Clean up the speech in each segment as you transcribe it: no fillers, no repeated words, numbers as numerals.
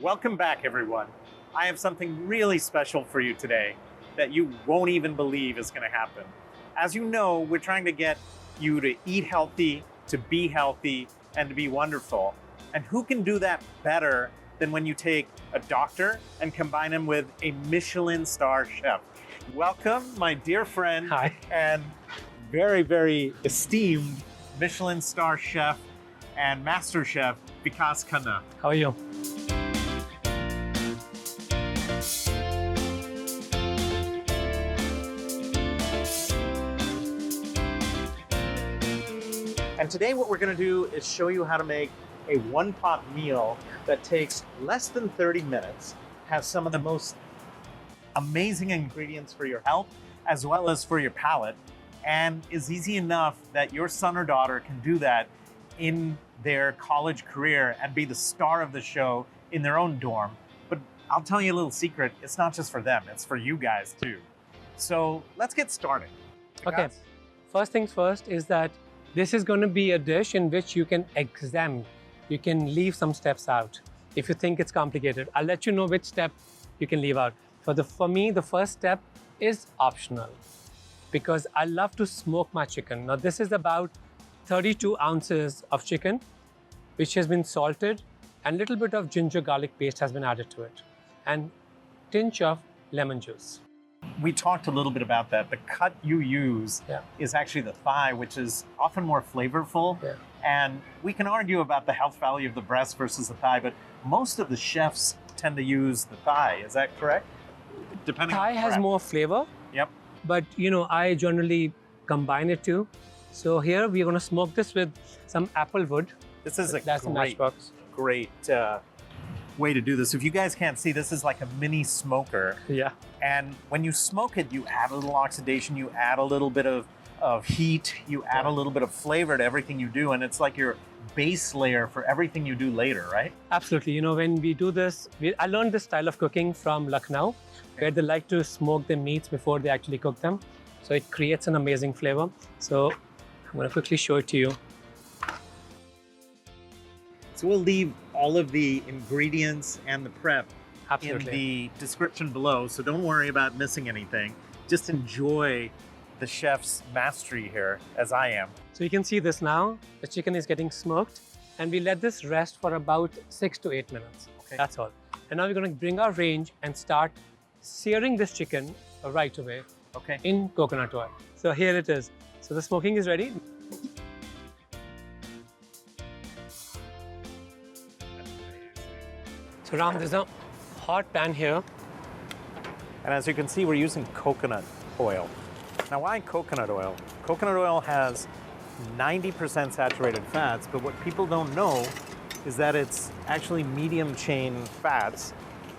Welcome back, everyone. I have something really special for you today that you won't even believe is going to happen. As you know, we're trying to get you to eat healthy, to be healthy, and to be wonderful. And who can do that better than when you take a doctor and combine him with a Michelin star chef? Welcome, my dear friend. Hi. And very, very esteemed Michelin star chef and master chef, Vikas Khanna. How are you? And today what we're going to do is show you how to make a one-pot meal that takes less than 30 minutes, has some of the most amazing ingredients for your health as well as for your palate, and is easy enough that your son or daughter can do that in their college career and be the star of the show in their own dorm. But I'll tell you a little secret, it's not just for them, it's for you guys too. So let's get started. Okay, first things first is that this is going to be a dish in which you can exempt, you can leave some steps out. If you think it's complicated, I'll let you know which step you can leave out. For me, the first step is optional because I love to smoke my chicken. Now this is about 32 ounces of chicken, which has been salted, and a little bit of ginger garlic paste has been added to it, and tinge of lemon juice. We talked a little bit about that. The cut you use is actually the thigh, which is often more flavorful. Yeah. And we can argue about the health value of the breast versus the thigh, but most of the chefs tend to use the thigh. Is that correct? Depending Thigh on the has prep. more flavor. Yep. But I generally combine it too. So here we're going to smoke this with some apple wood. This is That's a matchbox. great way to do this. If you guys can't see, this is like a mini smoker. Yeah. And when you smoke it, you add a little oxidation, you add a little bit of heat, you add a little bit of flavor to everything you do, and it's like your base layer for everything you do later, right? Absolutely. When we do this, I learned this style of cooking from Lucknow, where they like to smoke the meats before they actually cook them. So it creates an amazing flavor. So I'm going to quickly show it to you. So we'll leave all of the ingredients and the prep Absolutely. in the description below, so don't worry about missing anything. Just enjoy the chef's mastery here, as I am. So you can see this now. The chicken is getting smoked, and we let this rest for about 6 to 8 minutes. Okay. That's all. And now we're going to bring our range and start searing this chicken right away in coconut oil. So here it is. So the smoking is ready. So Ram, there's a hot pan here. And as you can see, we're using coconut oil. Now, why coconut oil? Coconut oil has 90% saturated fats, but what people don't know is that it's actually medium chain fats,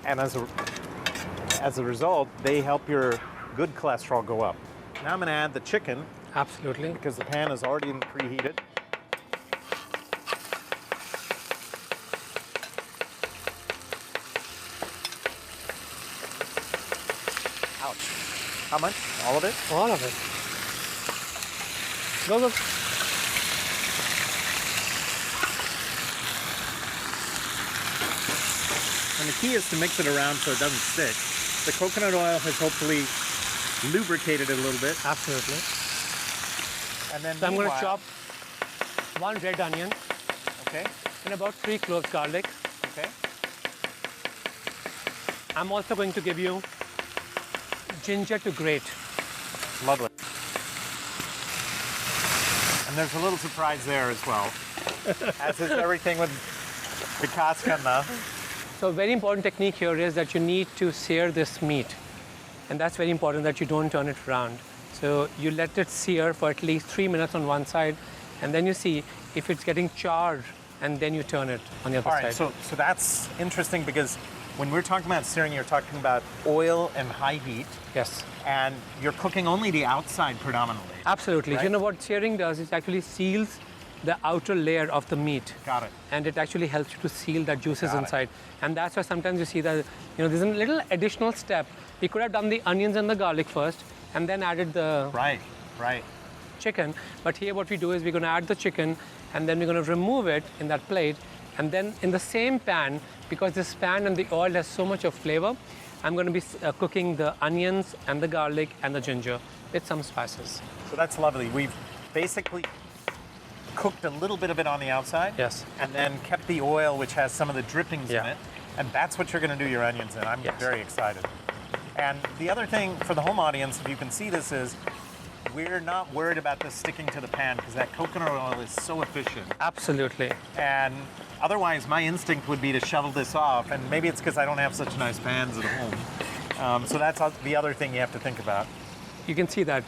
and as a result, they help your good cholesterol go up. Now I'm going to add the chicken. Absolutely. Because the pan is already preheated. Ouch. How much? All of it? All of it. Go. And the key is to mix it around so it doesn't stick. The coconut oil has hopefully lubricated it a little bit. Absolutely. And then So I'm going to chop 1 red onion. Okay. And about 3 cloves garlic. Okay. I'm also going to give you ginger to grate. Lovely. And there's a little surprise there as well, as is everything with Vikas Khanna. So a very important technique here is that you need to sear this meat. And that's very important that you don't turn it around. So you let it sear for at least 3 minutes on one side, and then you see if it's getting charred, and then you turn it on the other All right, side. so that's interesting because when we're talking about searing, you're talking about oil and high heat. Yes. And you're cooking only the outside predominantly. Absolutely. Right? You know what searing does is actually seals the outer layer of the meat. Got it. And it actually helps you to seal the juices inside. And that's why sometimes you see that, there's a little additional step. We could have done the onions and the garlic first and then added the chicken. But here what we do is we're going to add the chicken and then we're going to remove it in that plate And then in the same pan, because this pan and the oil has so much of flavor, I'm going to be cooking the onions and the garlic and the ginger with some spices. So that's lovely. We've basically cooked a little bit of it on the outside. Yes. And then kept the oil, which has some of the drippings in it. And that's what you're going to do your onions in. I'm very excited. And the other thing for the home audience, if you can see this, is we're not worried about this sticking to the pan because that coconut oil is so efficient. Absolutely. And otherwise, my instinct would be to shovel this off. And maybe it's because I don't have such nice pans at home. So that's the other thing you have to think about. You can see that,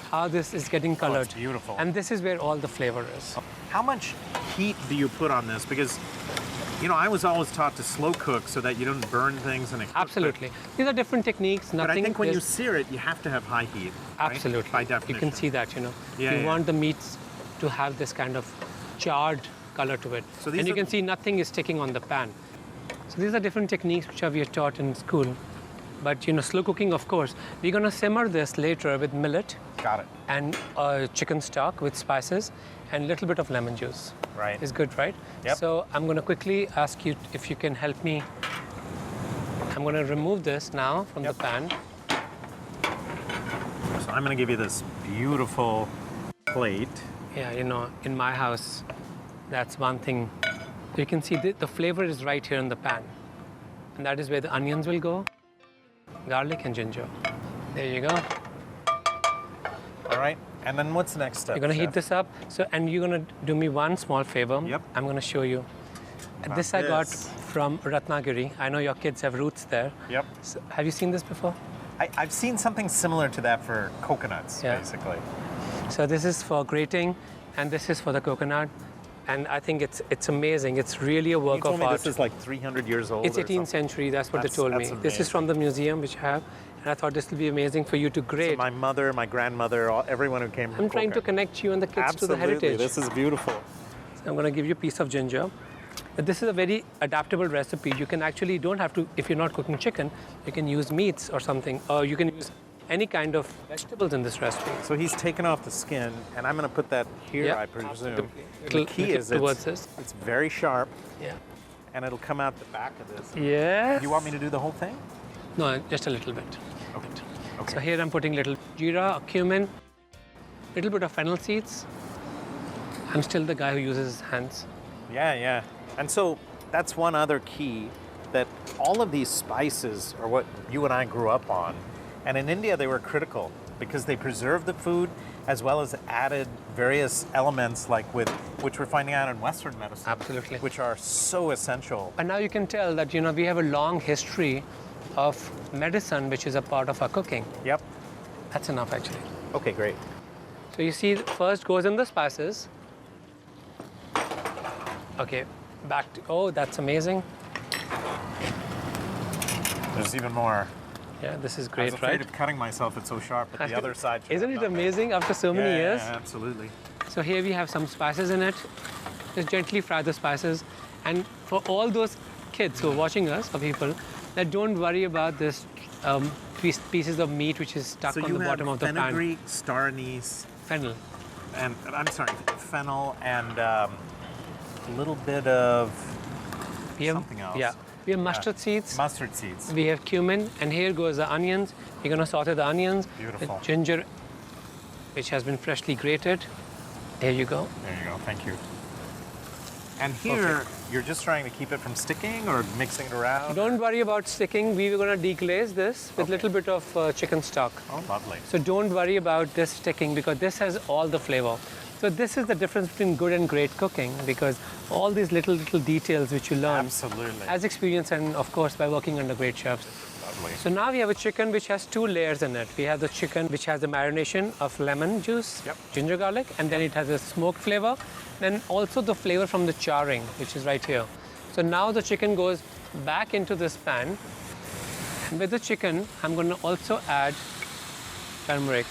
how this is getting colored. Oh, it's beautiful. And this is where all the flavor is. How much heat do you put on this? Because, you know, I was always taught to slow cook so that you don't burn things and it cooks. Absolutely. These are different techniques. But I think when you sear it, you have to have high heat. Right? Absolutely. By definition. You can see that, you know. Yeah, you want the meats to have this kind of charred color to it. So and you can see nothing is sticking on the pan. So these are different techniques which we are taught in school. But, you know, slow cooking, of course. We're going to simmer this later with millet. Got it. And chicken stock with spices and a little bit of lemon juice. Right. Is good, right? Yep. So I'm going to quickly ask you if you can help me. I'm going to remove this now from the pan. So I'm going to give you this beautiful plate. Yeah, you know, in my house, that's one thing. You can see the flavor is right here in the pan. And that is where the onions will go, garlic and ginger. There you go. All right. And then what's the next step? You're going to Chef? heat this up. So, and you're going to do me one small favor. Yep. I'm going to show you. This I got from Ratnagiri. I know your kids have roots there. Yep. So, have you seen this before? I've seen something similar to that for coconuts, basically. So this is for grating, and this is for the coconut. And I think it's amazing. It's really a work You told of me art. this is like 300 years old. It's 18th century. That's what they told me. That's This is from the museum which I have. And I thought this will be amazing for you to grate. So my mother, my grandmother, everyone who came from I'm trying to connect you and the kids to the heritage. This is beautiful. So I'm going to give you a piece of ginger. But this is a very adaptable recipe. You can actually, don't have to, if you're not cooking chicken, you can use meats or something. Or you can use any kind of vegetables in this recipe. So he's taken off the skin, and I'm going to put that here, Yeah, I presume. absolutely. The key is this. it's very sharp, Yeah. and it'll come out the back of this. Yes. Do you want me to do the whole thing? No, just a little bit. Okay. So here I'm putting little jeera or cumin, little bit of fennel seeds. I'm still the guy who uses his hands. Yeah. And so that's one other key, that all of these spices are what you and I grew up on. And in India, they were critical because they preserved the food as well as added various elements which we're finding out in Western medicine. Absolutely. Which are so essential. And now you can tell that, you know, we have a long history of medicine, which is a part of our cooking. Yep. That's enough, actually. Okay, great. So you see, first goes in the spices. Okay, back to, oh, that's amazing. There's even more. Yeah, this is I was great, afraid right? of cutting myself, it's so sharp, but the other side should Isn't have it done that. amazing after so many years? Yeah, absolutely. So here we have some spices in it. Just gently fry the spices. And for all those kids who are watching us, or people, that don't worry about this pieces of meat which is stuck on the bottom of the pan. fenugreek, star anise, Fennel. and fennel, and a little bit of something else. Yeah. We have mustard seeds. Mustard seeds. We have cumin, and here goes the onions. We're going to saute the onions. Beautiful. With ginger, which has been freshly grated. There you go. There you go. Thank you. And here, you're just trying to keep it from sticking or mixing it around? Don't worry about sticking. We were going to deglaze this with a little bit of chicken stock. Oh, lovely. So don't worry about this sticking because this has all the flavor. So this is the difference between good and great cooking, because all these little details which you learn Absolutely. as experience, and of course by working under great chefs. Lovely. So now we have a chicken which has two layers in it. We have the chicken which has the marination of lemon juice, ginger garlic, and then it has a smoke flavor, then also the flavor from the charring, which is right here. So now the chicken goes back into this pan, and with the chicken I'm going to also add turmeric.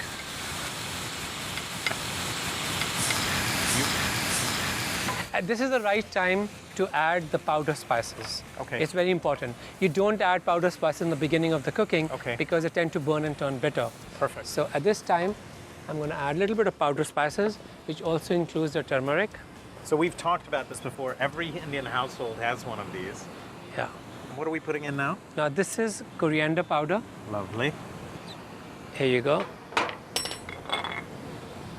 This is the right time to add the powder spices. Okay. It's very important. You don't add powder spices in the beginning of the cooking Okay. because they tend to burn and turn bitter. Perfect. So at this time, I'm going to add a little bit of powder spices, which also includes the turmeric. So we've talked about this before. Every Indian household has one of these. Yeah. What are we putting in now? Now this is coriander powder. Lovely. Here you go.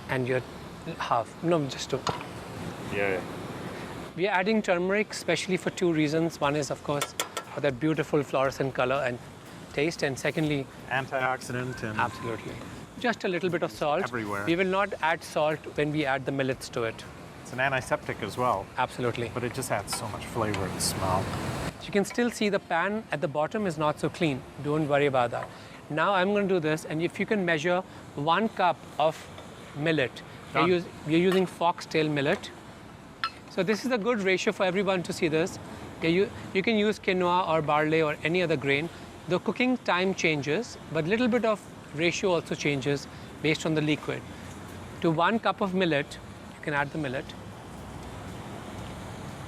And your half. No, just two. Yeah. We are adding turmeric especially for two reasons. One is, of course, for that beautiful fluorescent color and taste. And secondly, Antioxidant and absolutely. Just a little bit of salt. everywhere. We will not add salt when we add the millets to it. it's an antiseptic as well. Absolutely. But it just adds so much flavor and smell. You can still see the pan at the bottom is not so clean. Don't worry about that. Now I'm going to do this, and if you can measure 1 cup of millet. We're using foxtail millet. So this is a good ratio for everyone to see this. You can use quinoa or barley or any other grain. The cooking time changes, but little bit of ratio also changes based on the liquid. To 1 cup of millet, you can add the millet.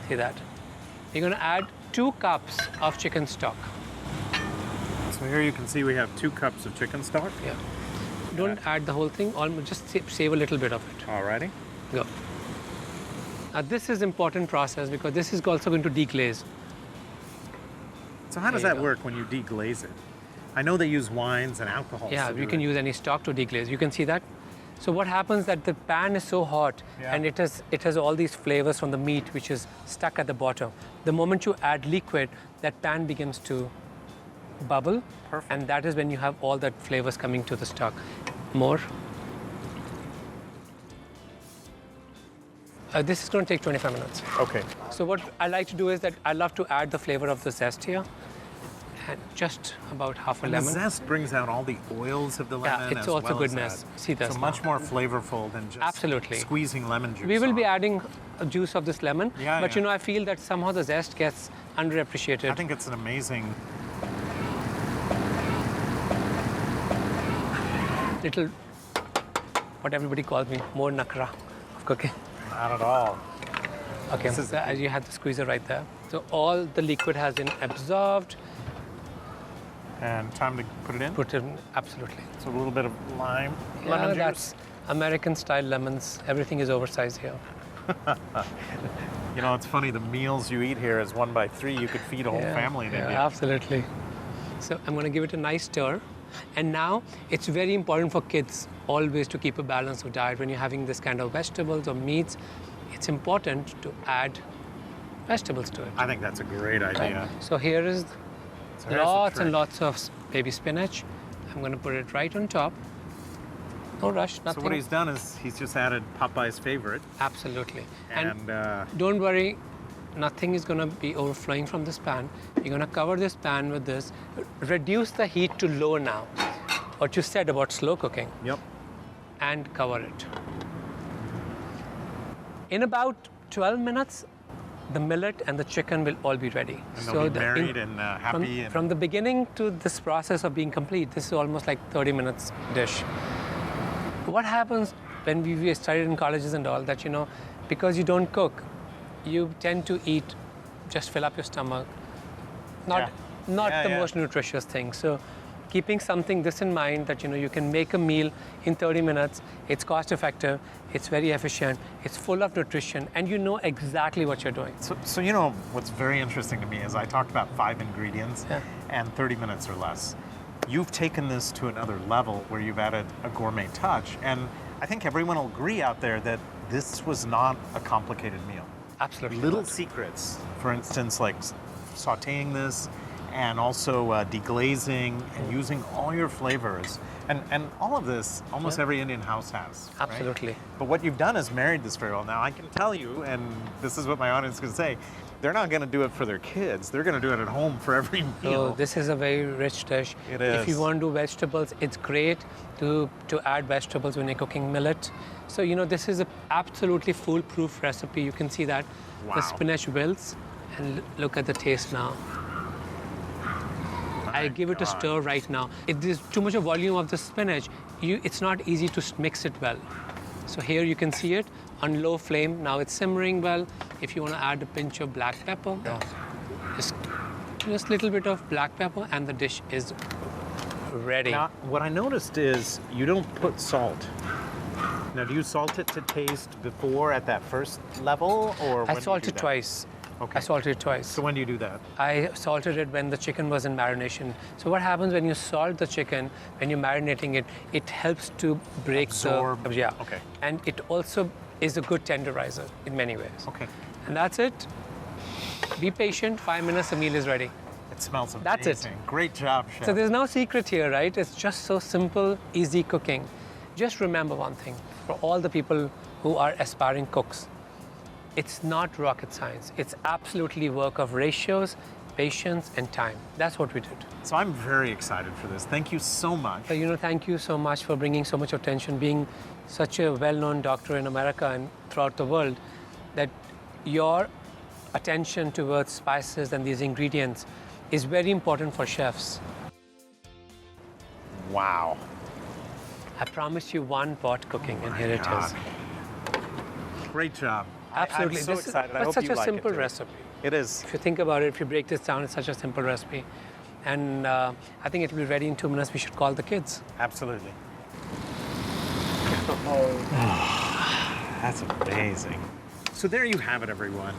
See that? You're going to add 2 cups of chicken stock. So here you can see we have 2 cups of chicken stock. Yeah. Don't add the whole thing, almost just save a little bit of it. Alrighty. Go. Now this is important process because this is also going to deglaze. So how does There you that go. work when you deglaze it? I know they use wines and alcohols. Yeah, to you do can it. use any stock to deglaze. You can see that. So what happens that the pan is so hot Yeah. and it has all these flavors from the meat which is stuck at the bottom. The moment you add liquid, that pan begins to bubble. Perfect. And that is when you have all that flavors coming to the stock. More. This is going to take 25 minutes. Okay. So what I like to do is that I love to add the flavor of the zest here. And just about half a And lemon. the zest brings out all the oils of the lemon. it's as also well as goodness. that. See this So now. much more flavorful than just Absolutely. squeezing lemon juice. We will be on. adding a juice of this lemon, Yeah, but yeah. I feel that somehow the zest gets underappreciated. I think it's an amazing. Little, what everybody calls me, more nakra of cooking. Not at all. Okay, This is- so as you had the squeezer right there. So all the liquid has been absorbed. And time to put it in. Put in, absolutely. So a little bit of lime, Yeah, lemon juice. that's American style lemons. Everything is oversized here. You know, it's funny. The meals you eat here is 1 by 3. You could feed a whole family in India. Absolutely. So I'm going to give it a nice stir. And now it's very important for kids always to keep a balance of diet. When you're having this kind of vegetables or meats, it's important to add vegetables to it. I think that's a great idea. So here is So here's the lots and trick. lots of baby spinach. I'm going to put it right on top. No rush, So nothing. what he's done is he's just added Popeye's favorite, Absolutely. And and don't worry, nothing is going to be overflowing from this pan. You're going to cover this pan with this. Reduce the heat to low now. What you said about slow cooking. yep. And cover it. In about 12 minutes, the millet and the chicken will all be ready. And they'll be the- married and from, happy. And from the beginning to this process of being complete, this is almost like 30 minutes dish. What happens when we studied in colleges and all that, because you don't cook, you tend to eat, just fill up your stomach. Not Yeah, the yeah. most nutritious thing. So keeping something this in mind that you can make a meal in 30 minutes, it's cost effective, it's very efficient, it's full of nutrition, and you know exactly what you're doing. So you know what's very interesting to me is I talked about 5 ingredients Yeah. and 30 minutes or less. You've taken this to another level where you've added a gourmet touch, and I think everyone will agree out there that this was not a complicated meal. Absolutely. Little not. secrets, for instance, like sautéing this and also deglazing and using all your flavors. And all of this, almost Yeah. every Indian house has. right? Absolutely. But what you've done is married this very well. Now, I can tell you, and this is what my audience can say, they're not going to do it for their kids. They're going to do it at home for every meal. So this is a very rich dish. It If you is. want to do vegetables, it's great to add vegetables when you're cooking millet. So this is a absolutely foolproof recipe. You can see that Wow. the spinach wilts, and look at the taste now. I give it a stir right now. If there's too much of volume of the spinach, it's not easy to mix it well. So here you can see it on low flame. Now it's simmering well. If you want to add a pinch of black pepper, just a little bit of black pepper, and the dish is ready. Now, what I noticed is you don't put salt Now, do you salt it to taste before at that first level, or I when salted do you do that? twice. Okay. I salted it twice. So when do you do that? I salted it when the chicken was in marination. So what happens when you salt the chicken, when you're marinating it, it helps to break Absorb. the... Yeah. Okay. And it also is a good tenderizer in many ways. Okay. And that's it. Be patient, 5 minutes, the meal is ready. It smells amazing. That's it. Great job, Chef. So there's no secret here, right? It's just so simple, easy cooking. Just remember one thing, for all the people who are aspiring cooks, it's not rocket science. It's absolutely work of ratios, patience, and time. That's what we did. So I'm very excited for this. Thank you so much. So, thank you so much for bringing so much attention, being such a well-known doctor in America and throughout the world, that your attention towards spices and these ingredients is very important for chefs. Wow. I promised you one pot cooking, and here it is. Great job. Absolutely. I'm so This is- excited. I But hope such you a like simple it too. recipe. It is. If you think about it, if you break this down, it's such a simple recipe. And I think it will be ready in 2 minutes. We should call the kids. Absolutely. That's amazing. So there you have it, everyone.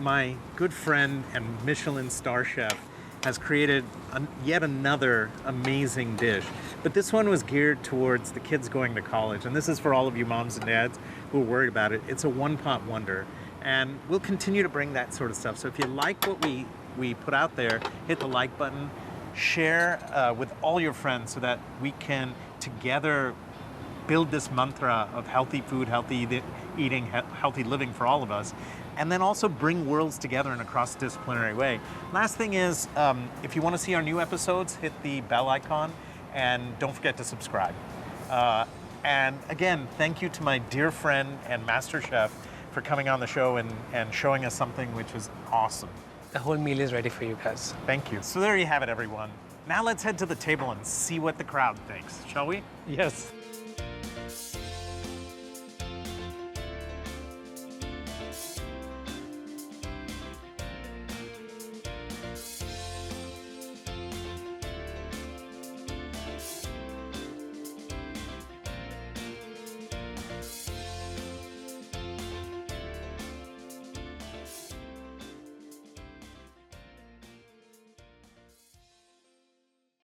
My good friend and Michelin star chef has created yet another amazing dish. But this one was geared towards the kids going to college. And this is for all of you moms and dads who are worried about it. It's a one-pot wonder. And we'll continue to bring that sort of stuff. So if you like what we put out there, hit the like button, share with all your friends so that we can together build this mantra of healthy food, healthy eating, healthy living for all of us, and then also bring worlds together in a cross-disciplinary way. Last thing is, if you want to see our new episodes, hit the bell icon, and don't forget to subscribe. And again, thank you to my dear friend and master chef for coming on the show and showing us something which is awesome. The whole meal is ready for you guys. Thank you. So there you have it, everyone. Now let's head to the table and see what the crowd thinks, shall we? Yes.